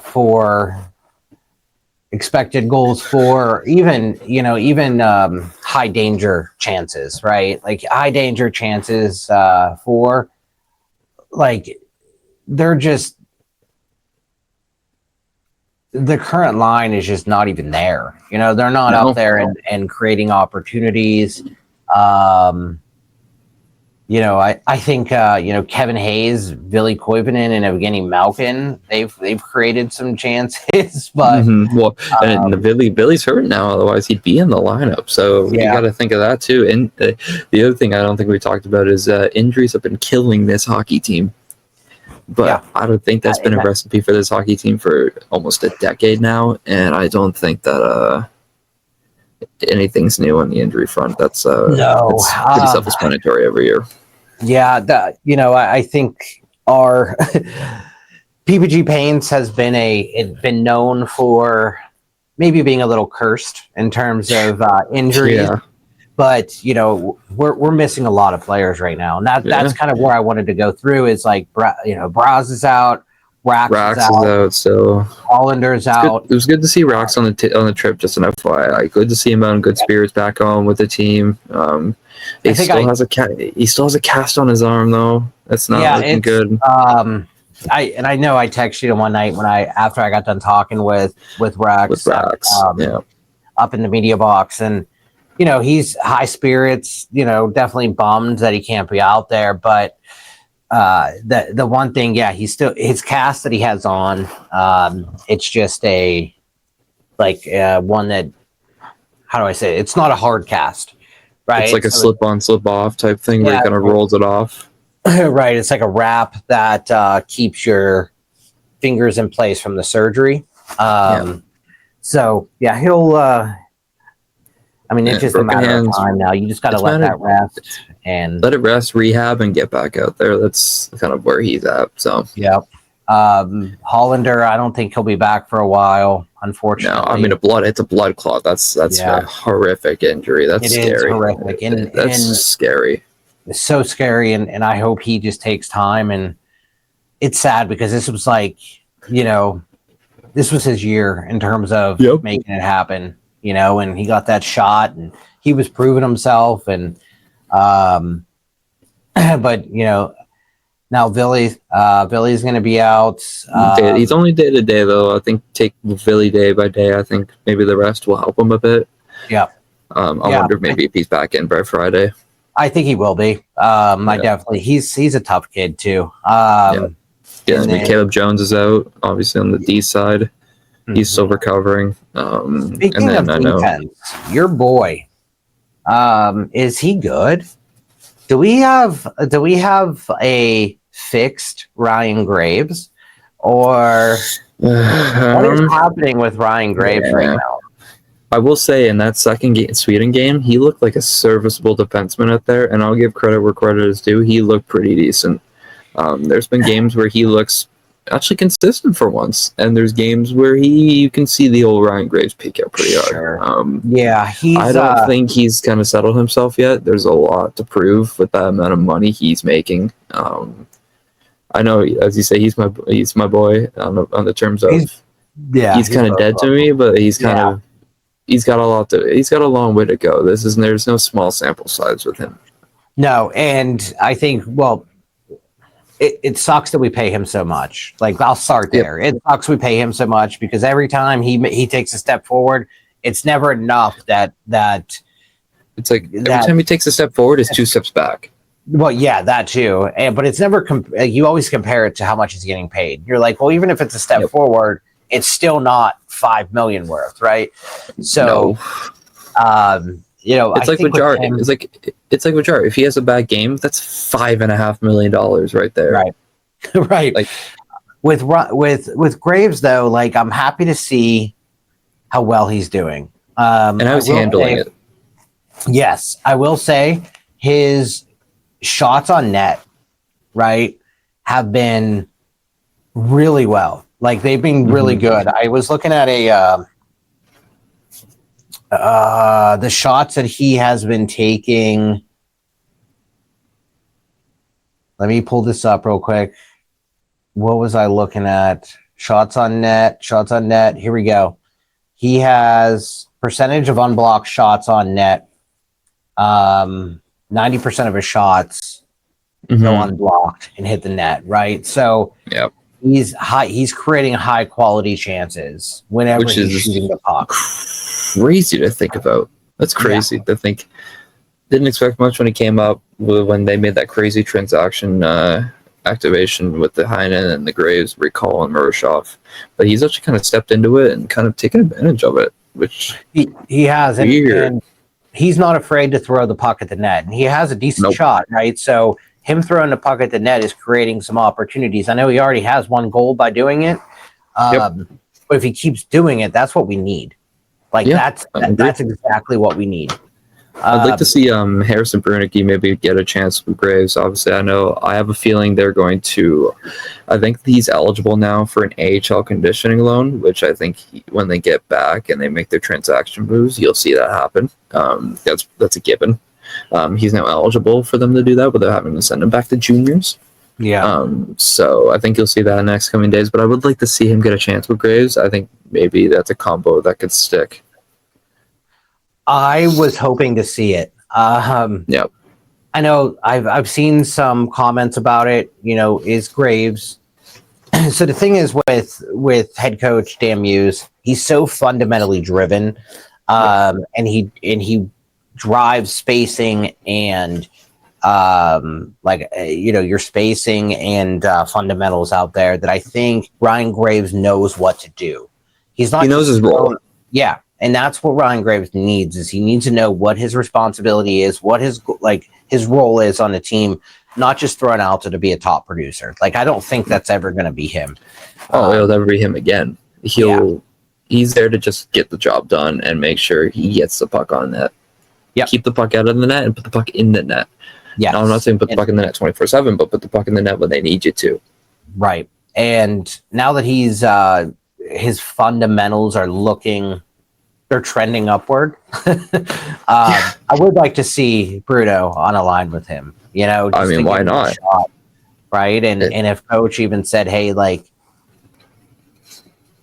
for expected goals for even high danger chances, right? Like high danger chances for they're just the current line is just not even there. They're not out there and creating opportunities. I think Kevin Hayes, Ville Koivunen, and Evgeny Malkin, they've created some chances, but and Billy's hurt now. Otherwise, he'd be in the lineup. So you got to think of that too. And the other thing I don't think we talked about is injuries have been killing this hockey team. But I don't think that's been a recipe for this hockey team for almost a decade now, and I don't think that anything's new on the injury front. That's it's pretty self-explanatory every year. Yeah, I think our PPG Paints has been known for maybe being a little cursed in terms of injuries. Yeah. But we're missing a lot of players right now, and that's kind of where I wanted to go through. Is like Braz is out, Rax is out, so Hollander's out. It was good to see Rax on the trip. Just an FYI, good to see him out in good spirits back home with the team. He still has a cast on his arm though. That's not looking good. I know I texted you one night after I got done talking with Rax. Up in the media box, and he's high spirits. Definitely bummed that he can't be out there, but the one thing, he's still his cast that he has on. It's just a one that, how do I say it? It's not a hard cast, right? It's like a slip on, slip off type thing where he kind of rolls it off. Right. It's like a wrap that keeps your fingers in place from the surgery. So he'll. It's just a matter of time now. You just got to let that rest and let it rest, rehab, and get back out there. That's kind of where he's at. So Hollander, I don't think he'll be back for a while, unfortunately. No, it's a blood clot. That's a horrific injury. That's scary. Is horrific. That's scary. It's so scary, and I hope he just takes time. And it's sad because this was this was his year in terms of making it happen. And he got that shot, and he was proving himself. And but now Billy's going to be out. He's only day to day though. I think take Billy day by day. I think maybe the rest will help him a bit. Yeah. I wonder if maybe if he's back in by Friday. I think he will be. I definitely. He's a tough kid too. Caleb Jones is out, obviously on the D side. He's still recovering. Speaking of defense, your boy, is he good? Do we have a fixed Ryan Graves, or what is happening with Ryan Graves right now? I will say in that second Sweden game, he looked like a serviceable defenseman out there, and I'll give credit where credit is due. He looked pretty decent. There's been games where he looks actually consistent for once, and there's games where you can see the old Ryan Graves peak out pretty hard. Sure. I don't think he's kind of settled himself yet. There's a lot to prove with that amount of money he's making. I know, as you say, he's my boy on the terms of he's kind of dead to me, but he's kind of he's got a long way to go. There's no small sample size with him. No, and I think It sucks that we pay him so much. I'll start there. It sucks we pay him so much because every time he takes a step forward, it's never enough that it's like every time he takes a step forward, it's 2 steps back. Well, yeah, that too. But it's never. You always compare it to how much he's getting paid. You're like, well, even if it's a step forward, it's still not $5 million worth, right? So, It's like with Jar. It's like with Jar. If he has a bad game, that's $5.5 million right there. Right. Right. Like with Graves though, like I'm happy to see how well he's doing. And how he's handling it. Yes, I will say his shots on net, right, have been really well. Like they've been really good. I was looking at the shots that he has been taking. Let me pull this up real quick. What was I looking at? Shots on net. Here we go. He has percentage of unblocked shots on net. 90% of his shots go unblocked and hit the net, right? So he's creating high quality chances whenever he's shooting the puck. Crazy to think about. That's crazy to think. Didn't expect much when he came up when they made that crazy transaction activation with the Heinen and the Graves recall and Murashov, but he's actually kind of stepped into it and kind of taken advantage of it, which he has. And he's not afraid to throw the puck at the net, and he has a decent shot, right? So him throwing the puck at the net is creating some opportunities. I know he already has one goal by doing it, but if he keeps doing it, that's what we need. Like that's exactly what we need. I'd like to see Harrison Brunicky maybe get a chance with Graves. Obviously, I have a feeling they're going to. I think he's eligible now for an AHL conditioning loan, which I think when they get back and they make their transaction moves, you'll see that happen. That's a given. He's now eligible for them to do that without having to send him back to juniors. Yeah. So I think you'll see that in the next coming days. But I would like to see him get a chance with Graves. I think maybe that's a combo that could stick. I was hoping to see it. I know I've seen some comments about it. Is Graves? So the thing is with head coach Dan Muse, he's so fundamentally driven, and he drives spacing and your spacing and fundamentals out there that I think Ryan Graves knows what to do. He knows his role. Yeah. And that's what Ryan Graves needs, is he needs to know what his responsibility is, what his role is on the team, not just thrown out to be a top producer. Like, I don't think that's ever going to be him. It'll never be him again. He's there to just get the job done and make sure he gets the puck on net. Yeah. Keep the puck out of the net and put the puck in the net. Yeah. I'm not saying put the puck in the net 24/7, but put the puck in the net when they need you to. Right. And now that he's his fundamentals are they're trending upward. I would like to see Bruno on a line with him. Why not? Shot, right? And if coach even said, "Hey, like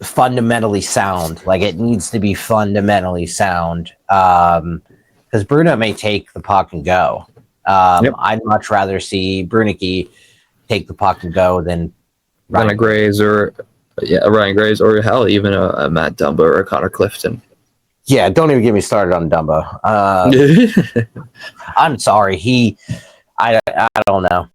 fundamentally sound, like it needs to be fundamentally sound," because Bruno may take the puck and go. I'd much rather see Brunicky take the puck and go than Ryan Graves or Ryan Graves or hell, even a Matt Dumba or a Connor Clifton. Yeah, don't even get me started on Dumba. I'm sorry. I don't know.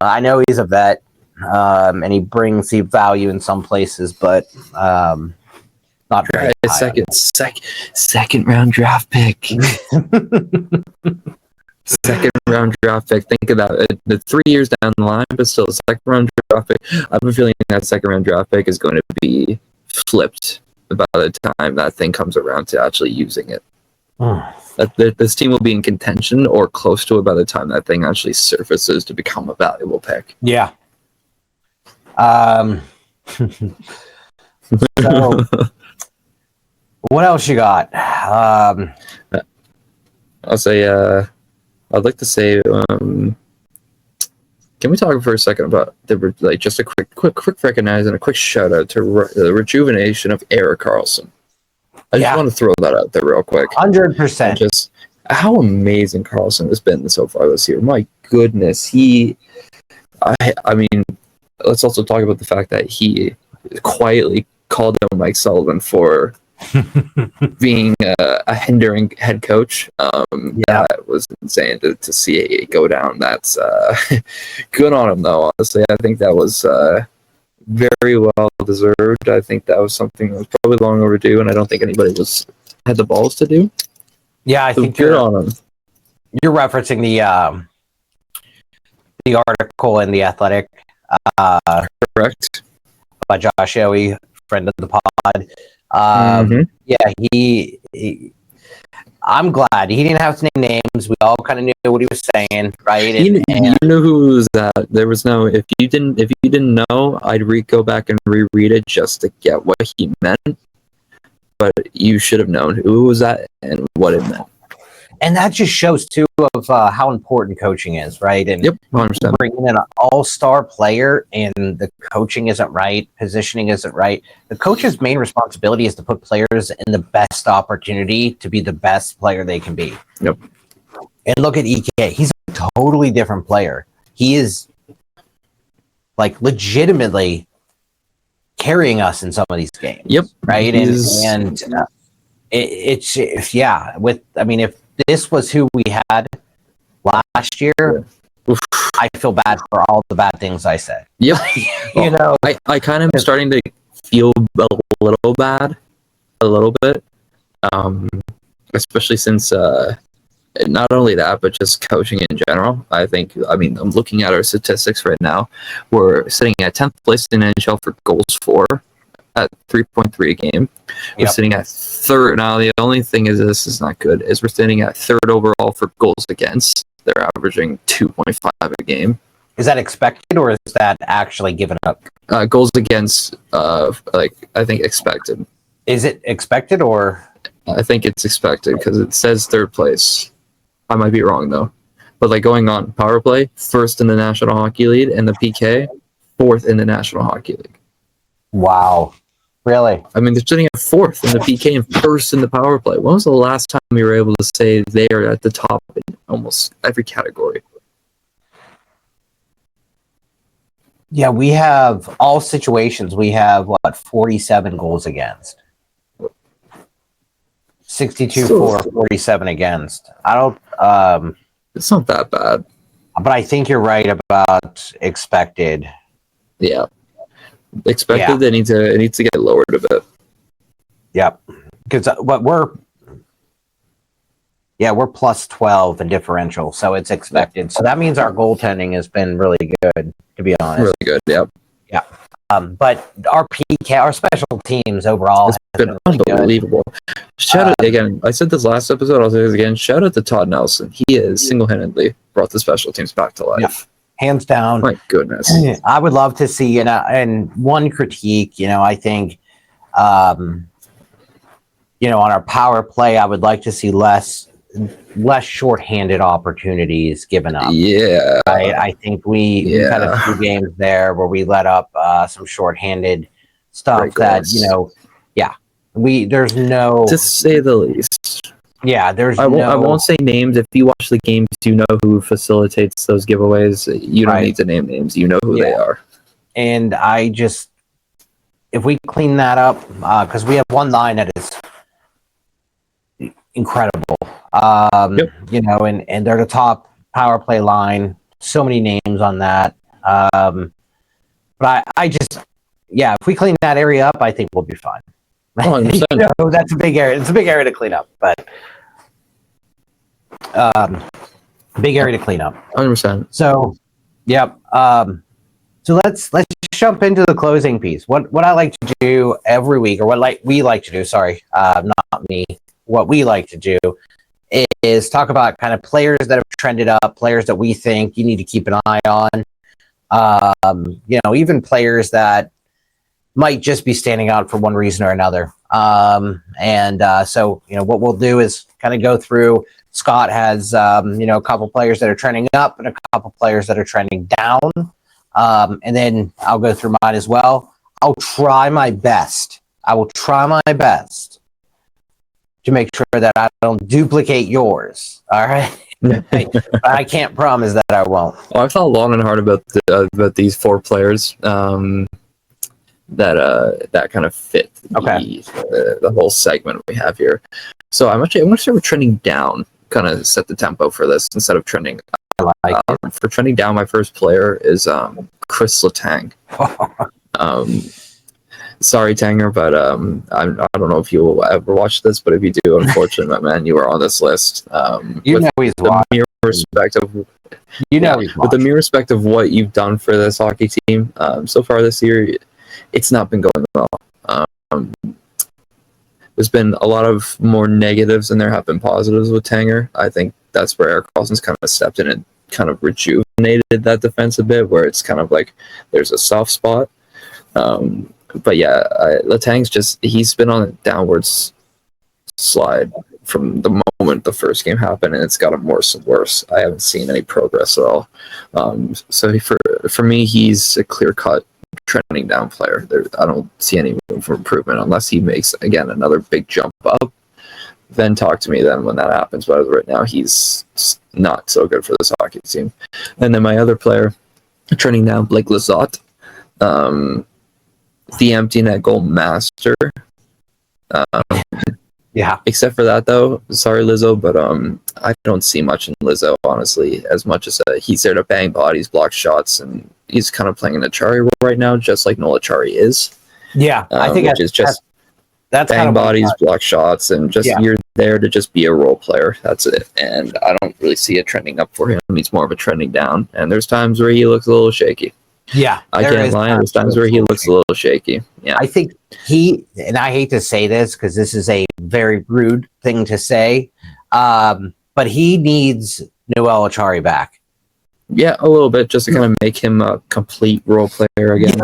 I know he's a vet, and he brings the value in some places, but not very high. Second round draft pick. Second round draft pick. Think of that. The 3 years down the line, but still a second round draft pick. I have a feeling that second round draft pick is going to be flipped by the time that thing comes around to actually using it. This team will be in contention or close to it by the time that thing actually surfaces to become a valuable pick. Yeah. So, what else you got? I'll say, I'd like to say, can we talk for a second about just a quick recognize and a quick shout out to the rejuvenation of Erik Karlsson? I just want to throw that out there real quick. 100%. Just how amazing Karlsson has been so far this year. My goodness, I mean, let's also talk about the fact that he quietly called out Mike Sullivan for being a hindering head coach. That was insane to see it go down. That's good on him, though. Honestly, I think that was very well deserved. I think that was something that was probably long overdue, and I don't think anybody had the balls to do. Yeah, I So think good on him. you're referencing the article in the Athletic Correct. by Josh Yowie, friend of the pod. Mhm. Yeah, he I'm glad he didn't have to name names. We all kind of knew what he was saying, right? You knew who was that. There was no. If you didn't know, I'd go back and reread it just to get what he meant. But you should have known who was that and what it meant. And that just shows too of how important coaching is, right? And Yep, 100%. bringing in an all-star player and the coaching isn't right, positioning isn't right. The coach's main responsibility is to put players in the best opportunity to be the best player they can be. Yep. And look at EK. He's a totally different player. He is like legitimately carrying us in some of these games. Yep. Right. And it's if this was who we had last year, I feel bad for all the bad things I said. Yep. You know, I kind of am starting to feel a little bad, a little bit, especially since not only that, but just coaching in general. I'm looking at our statistics right now. We're sitting at 10th place in NHL for goals for at 3.3 a game. We're sitting at third. Now, the only thing is this is not good, is we're sitting at third overall for goals against. They're averaging 2.5 a game. Is that expected or is that actually given up? Goals against, I think expected. Is it expected or? I think it's expected because it says third place. I might be wrong though. But going on power play, first in the National Hockey League, and the PK, fourth in the National Hockey League. Wow. Really? I mean, they're sitting at fourth in the PK and first in the power play. When was the last time we were able to say they are at the top in almost every category? Yeah, we have all situations. We have 47 goals against. 62 for 47 against. I don't. It's not that bad. But I think you're right about expected. Yeah. Expected. It needs to get lowered a bit. Yep. Because we're plus 12 in differential, so it's expected. So that means our goaltending has been really good, to be honest. Really good. Yep. Yeah. But our PK, our special teams overall, has been really unbelievable. Good. Shout out again. I said this last episode. I'll say this again. Shout out to Todd Nelson. He has single-handedly brought the special teams back to life. Yeah. Hands down. My goodness. I would love to see, and one critique, I think, on our power play, I would like to see less shorthanded opportunities given up. Yeah. I think we had a few games there where we let up some shorthanded stuff that, there's no, to say the least. Yeah, I won't say names. If you watch the games, you know who facilitates those giveaways. You don't need to name names. You know who they are. And if we clean that up, because we have one line that is incredible, and they're the top power play line. So many names on that. But if we clean that area up, I think we'll be fine. 100%. That's a big area. It's a big area to clean up, but big area to clean up. 100%. So, yep. So let's jump into the closing piece. What I like to do every week, or we like to do. Sorry, not me. What we like to do is talk about kind of players that have trended up, players that we think you need to keep an eye on. Even players that might just be standing out for one reason or another. So what we'll do is kind of go through. Scott has, a couple players that are trending up and a couple players that are trending down. And then I'll go through mine as well. I'll try my best. I will try my best to make sure that I don't duplicate yours. All right. I can't promise that I won't. Well, I've thought long and hard about these four players. That kind of fit the whole segment we have here. So I'm going to start with trending down, kind of set the tempo for this instead of trending. For trending down, my first player is Chris Letang. sorry, Tanger, but I don't know if you'll ever watch this, but if you do, unfortunately, my man, you are on this list. You know he's watching. Mere respect of He's with the mere respect of what you've done for this hockey team so far this year, it's not been going well. There's been a lot of more negatives than there have been positives with Tanger. I think that's where Erik Karlsson's kind of stepped in and kind of rejuvenated that defense a bit, where it's kind of like there's a soft spot. But yeah, Letang's he's been on a downwards slide from the moment the first game happened, and it's gotten worse and worse. I haven't seen any progress at all. So for me, he's a clear-cut trending down player. I don't see any room for improvement unless he makes, again, another big jump up. Then talk to me then when that happens. But as of right now, he's not so good for this hockey team. And then my other player, trending down, Blake Lizotte, the empty net goal master. Yeah. Except for that, though, sorry, Lizzo, but I don't see much in Lizzo, honestly, as much as he's there to bang bodies, block shots, and he's kind of playing an Achari role right now, just like Noel Achari is. Yeah, I think which is just that's bang kind of bodies, block shots, and just you're there to just be a role player. That's it. And I don't really see it trending up for him. He's more of a trending down. And there's times where he looks a little shaky. Yeah, I can't lie. There's times where he looks a little shaky. Yeah, I think and I hate to say this because this is a very rude thing to say, but he needs Noel Achari back. Yeah, a little bit, just to kind of make him a complete role player again.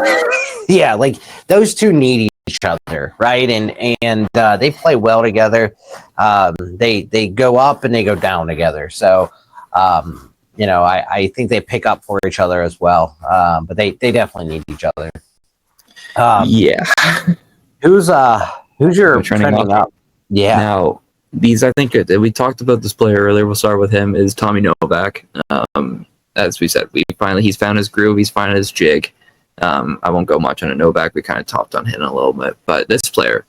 Yeah, like those two need each other, right? And they play well together. They go up and they go down together. So. I think they pick up for each other as well, but they definitely need each other. Yeah. Who's your trending up? Yeah. Now, I think we talked about this player earlier. We'll start with him. Is Tommy Novak? As we said, he's found his groove. He's found his jig. I won't go much on a Novak. We kind of talked on him a little bit, but this player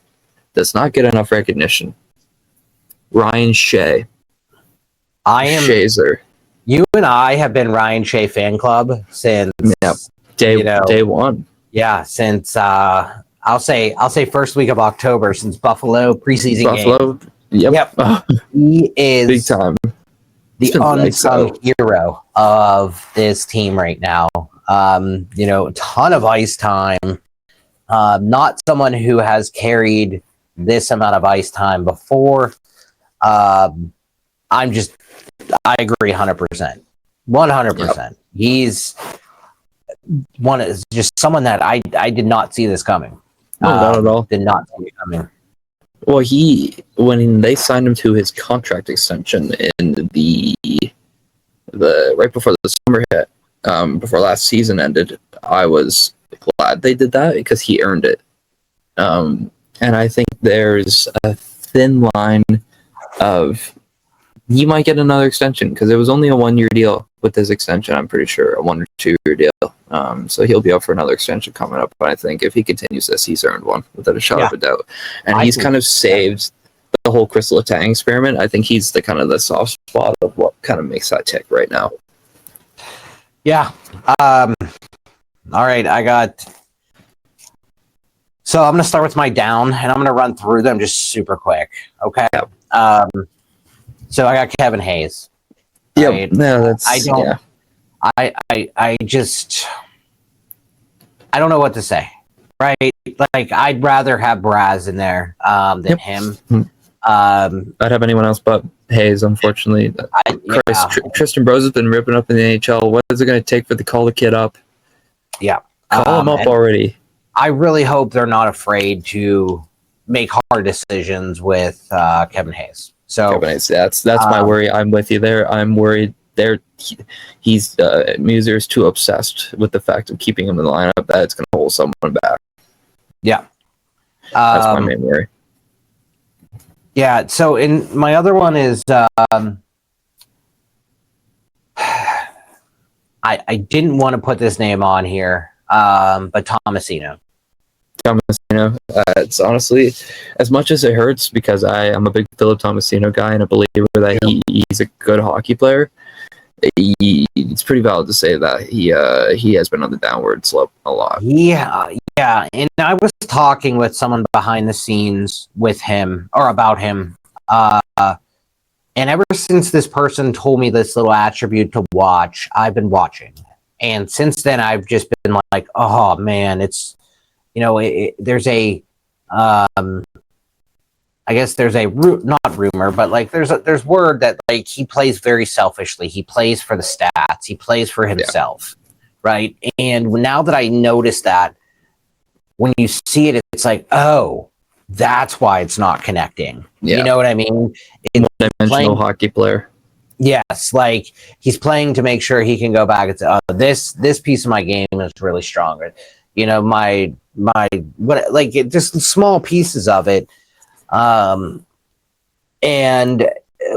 does not get enough recognition. Ryan Shea. Shazer. You and I have been Ryan Shea fan club since day one. Yeah, since I'll say first week of October, since Buffalo preseason game. Yep. He is big time. The unsung hero of this team right now. A ton of ice time. Not someone who has carried this amount of ice time before. I agree 100%. 100%. Yep. He's just someone that I did not see this coming. No, not at all. Did not see it coming. Well, when they signed him to his contract extension in the right before the summer hit, before last season ended, I was glad they did that because he earned it. And I think there's a thin line of he might get another extension because it was only a 1-year deal with his extension. I'm pretty sure a 1 or 2 year deal. So he'll be up for another extension coming up. But I think if he continues this, he's earned one without a shadow of a doubt. And he's kind of saved the whole Crystal Letang experiment. I think he's the kind of the soft spot of what kind of makes that tick right now. Yeah. All right. So I'm going to start with my down, and I'm going to run through them just super quick. Okay. So I got Kevin Hayes. Yep. Right? No, that's I don't know what to say. Right? Like I'd rather have Braz in there than him. I'd have anyone else but Hayes, unfortunately. Tristan Bros has been ripping up in the NHL. What is it going to take for the call the kid up? Yeah. Call him up already. I really hope they're not afraid to make hard decisions with Kevin Hayes. So Kevin Hayes, that's my worry. I'm with you there. I'm worried he's Muser's too obsessed with the fact of keeping him in the lineup that it's going to hold someone back. Yeah. That's my main worry. Yeah, so in my other one is I didn't want to put this name on here, but Tomasino. It's honestly, as much as it hurts, because I am a big Philip Tomasino guy and a believer that he's a good hockey player. It's pretty valid to say that he has been on the downward slope a lot. Yeah. And I was talking with someone behind the scenes with him or about him. And ever since this person told me this little attribute to watch, I've been watching. And since then, I've just been like, oh, man, it's, there's a, I guess there's a not rumor, but like there's word that like he plays very selfishly. He plays for the stats. He plays for himself, right? And now that I notice that, when you see it, it's like, oh, that's why it's not connecting. Yeah. You know what I mean? One-dimensional hockey player. Yes, like he's playing to make sure he can go back and say, oh, this piece of my game is really strong. My what, like just small pieces of it. And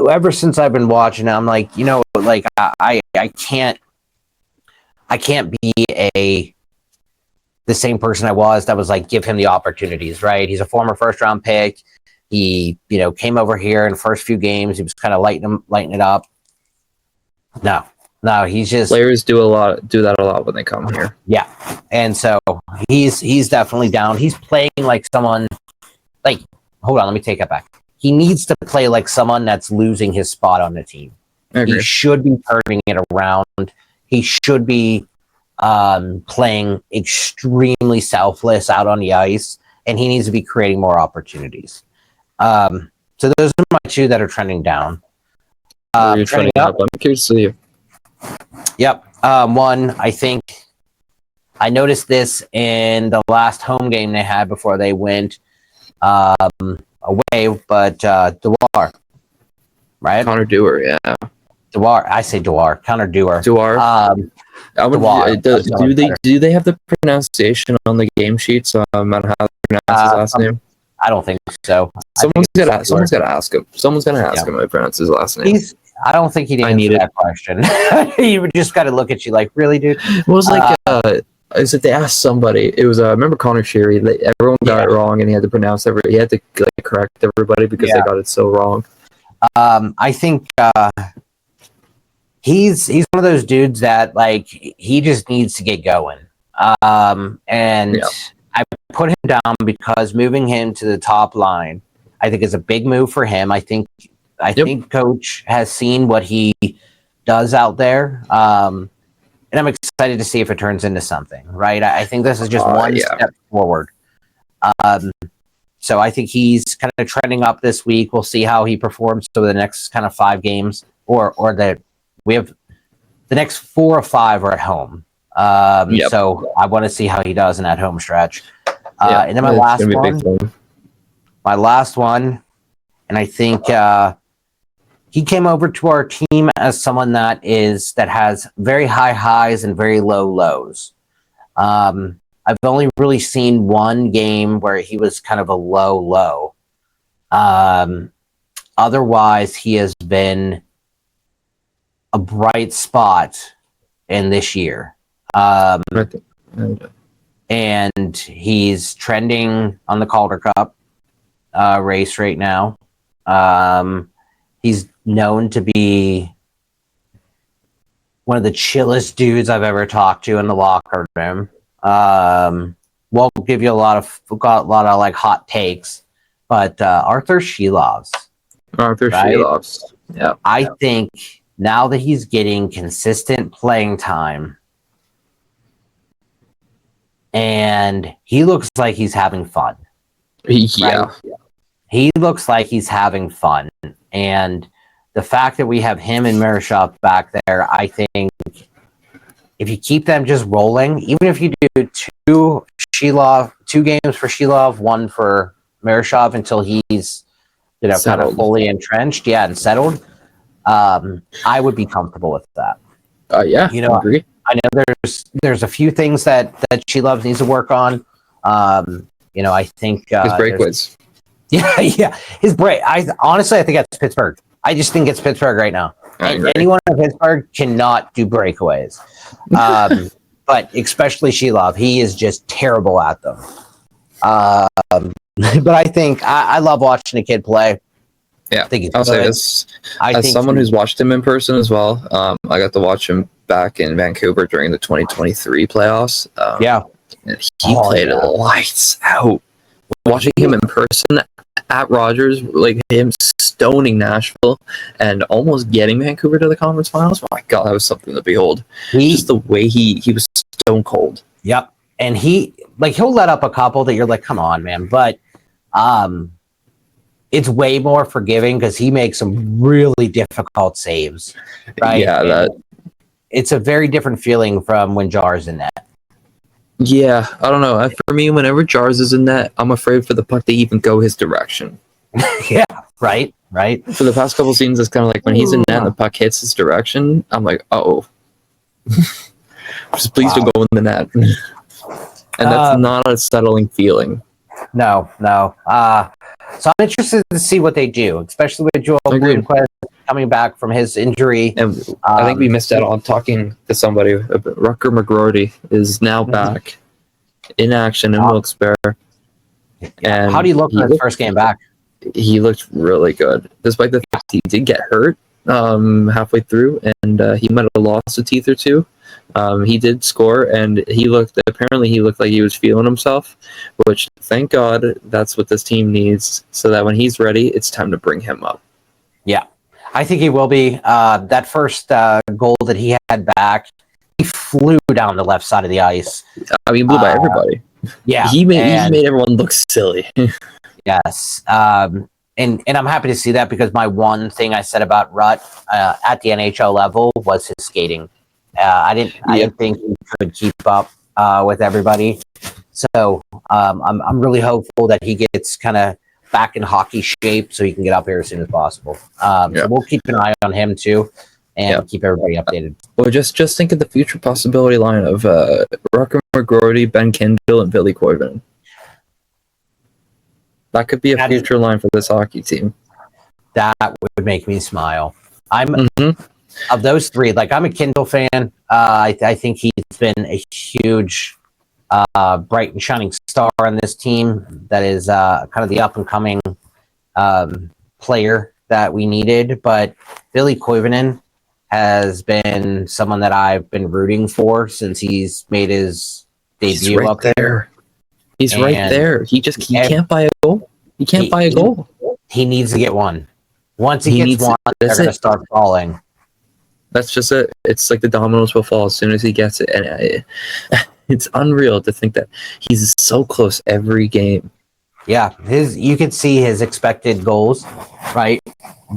ever since I've been watching, I'm like, like I can't be the same person I was that was like, give him the opportunities, right? He's a former first round pick. He, came over here in the first few games. He was kind of lighting it up. No, he's just players do that a lot when they come here. Yeah. And so he's definitely down. He's playing like someone like, hold on, let me take that back. He needs to play like someone that's losing his spot on the team. He should be turning it around. He should be playing extremely selfless out on the ice, and he needs to be creating more opportunities. So those are my two that are trending down. You're trending up. I'm curious to see you. Yep. One, I think I noticed this in the last home game they had before they went away, but Dewar, right? Connor Dewar, yeah. Dewar, I say Dewar. Connor Dewar. Dewar. Dewar. Do they have the pronunciation on the game sheets on how to pronounce his last name? I don't think so. Someone's got to ask him. Someone's going to ask him how to pronounce his last name. I don't think he'd answer that question. He would just got to look at you like, really, dude? It was like, is it they asked somebody? It was remember Connor Sheary? Everyone got it wrong, and he had to pronounce he had to correct everybody because they got it so wrong. I think he's one of those dudes that like he just needs to get going. And I put him down because moving him to the top line, I think is a big move for him. I think Coach has seen what he does out there. And I'm excited to see if it turns into something, right? I think this is just one step forward. So I think he's kind of trending up this week. We'll see how he performs over the next kind of 5 games, or we have the next 4 or 5 are at home. So I want to see how he does in that home stretch. And then my last one, and I think he came over to our team as someone that has very high highs and very low lows. I've only really seen one game where he was kind of a low. Otherwise, he has been a bright spot in this year. And he's trending on the Calder Cup race right now. He's known to be one of the chillest dudes I've ever talked to in the locker room. Won't give you a lot of like hot takes, but Arthur Shelovs. Yeah. I think now that he's getting consistent playing time, and he looks like he's having fun. Yeah. Right? He looks like he's having fun. And the fact that we have him and Murashov back there, I think if you keep them just rolling, even if you do 2 games for Shelov, 1 for Murashov until he's kind of fully entrenched, and settled, I would be comfortable with that. I agree. I know there's a few things that Shelov needs to work on. I think his breakaways. Yeah, his break. I think that's Pittsburgh. I just think it's Pittsburgh right now. Anyone in Pittsburgh cannot do breakaways. But especially Shelov, he is just terrible at them. But I think I love watching a kid play. Yeah, I think he's I'll say good. this I as think someone who's watched him in person as well. I got to watch him back in Vancouver during the 2023 playoffs. Yeah. And he played yeah. lights out. Watching him in person at Rogers, like him stoning Nashville and almost getting Vancouver to the conference finals. My God, that was something to behold. Just the way he was stone cold. Yep. And he'll let up a couple that you're like, come on, man. But it's way more forgiving because he makes some really difficult saves. Right? Yeah, it's a very different feeling from when Jar's in net. Yeah, I don't know. For me, whenever Jars is in net, I'm afraid for the puck to even go his direction. Yeah, right. For the past couple seasons, it's kind of like when he's in net and the puck hits his direction, I'm like, oh. Just please don't go in the net. And that's not a settling feeling. No. So I'm interested to see what they do, especially with Joel Bloomquist coming back from his injury. And I think we missed out on talking to somebody. Rutger McGroarty is now back in action in Wilkes-Barre. And how do you look in his first game back? He looked really good, despite the fact he did get hurt halfway through, and he might have lost a teeth or two. He did score, and he looked like he was feeling himself, which, thank God, that's what this team needs, so that when he's ready, it's time to bring him up. Yeah, I think he will be. That first goal that he had back, he flew down the left side of the ice. I mean, blew by everybody. Yeah. He made everyone look silly. Yes. And I'm happy to see that because my one thing I said about Rutt at the NHL level was his skating. I didn't think he could keep up with everybody. So I'm really hopeful that he gets kind of back in hockey shape so he can get up here as soon as possible. So we'll keep an eye on him too and keep everybody updated. Well, just think of the future possibility line of Rutger McGroarty, Ben Kindel, and Billy Koivunen. That could be a future line for this hockey team. That would make me smile. Of those three, like I'm a Kindel fan. I think he's been a huge, bright and shining star on this team. That is kind of the up and coming player that we needed. But Billy Koivunen has been someone that I've been rooting for since he's made his debut up there. He's right there. He can't buy a goal. He can't buy a goal. He needs to get one. Once he gets one, they're going to start falling. That's just it. It's like the dominoes will fall as soon as he gets it. And it's unreal to think that he's so close every game. Yeah. You could see his expected goals, right?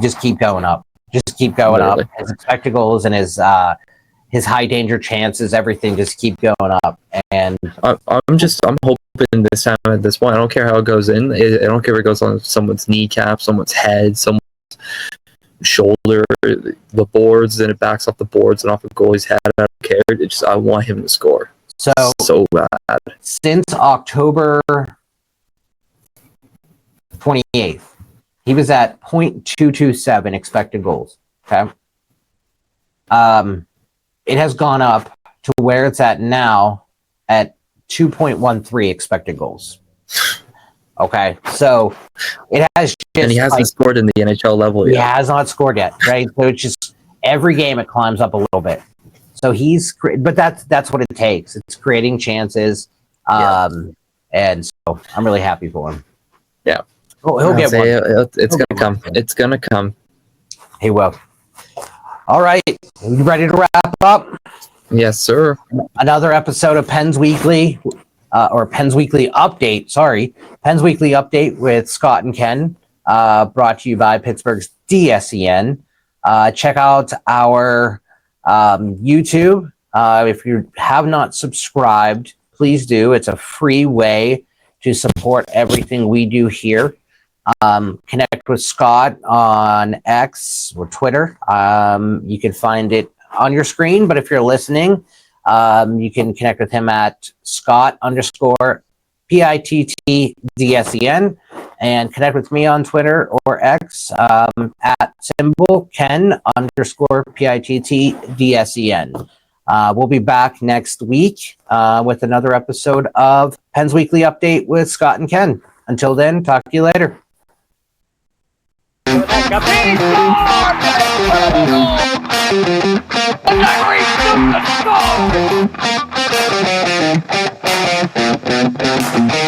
Just keep going up. Just keep going up. His expected goals and his high danger chances, everything just keep going up. And I'm hoping this time at this point, I don't care how it goes in. I don't care if it goes on someone's kneecap, someone's head, someone's shoulder, the boards, and it backs off the boards and off the goalie's head. I don't care. I want him to score. So bad. Since October 28th, he was at .227 expected goals. Okay. It has gone up to where it's at now at 2.13 expected goals. Okay, so it has just... And he hasn't scored in the NHL level yet. He has not scored yet, right? So it's just every game it climbs up a little bit. So but that's what it takes. It's creating chances, and so I'm really happy for him. Yeah. He'll get one. It's going to come. It's going to come. He will. All right, you ready to wrap up? Yes, sir. Another episode of Pens Weekly, or Pens Weekly Update. Sorry, Pens Weekly Update with Scott and Ken, brought to you by Pittsburgh's DSEN. Check out our YouTube. If you have not subscribed, please do. It's a free way to support everything we do here. Connect with Scott on X or Twitter. You can find it on your screen, but if you're listening, you can connect with him at Scott_PITTDSEN and connect with me on Twitter or X at symbol Ken_PITTDSEN. We'll be back next week with another episode of Pens Weekly Update with Scott and Ken. Until then, talk to you later. Capini scored! And Zachary shoots and scores!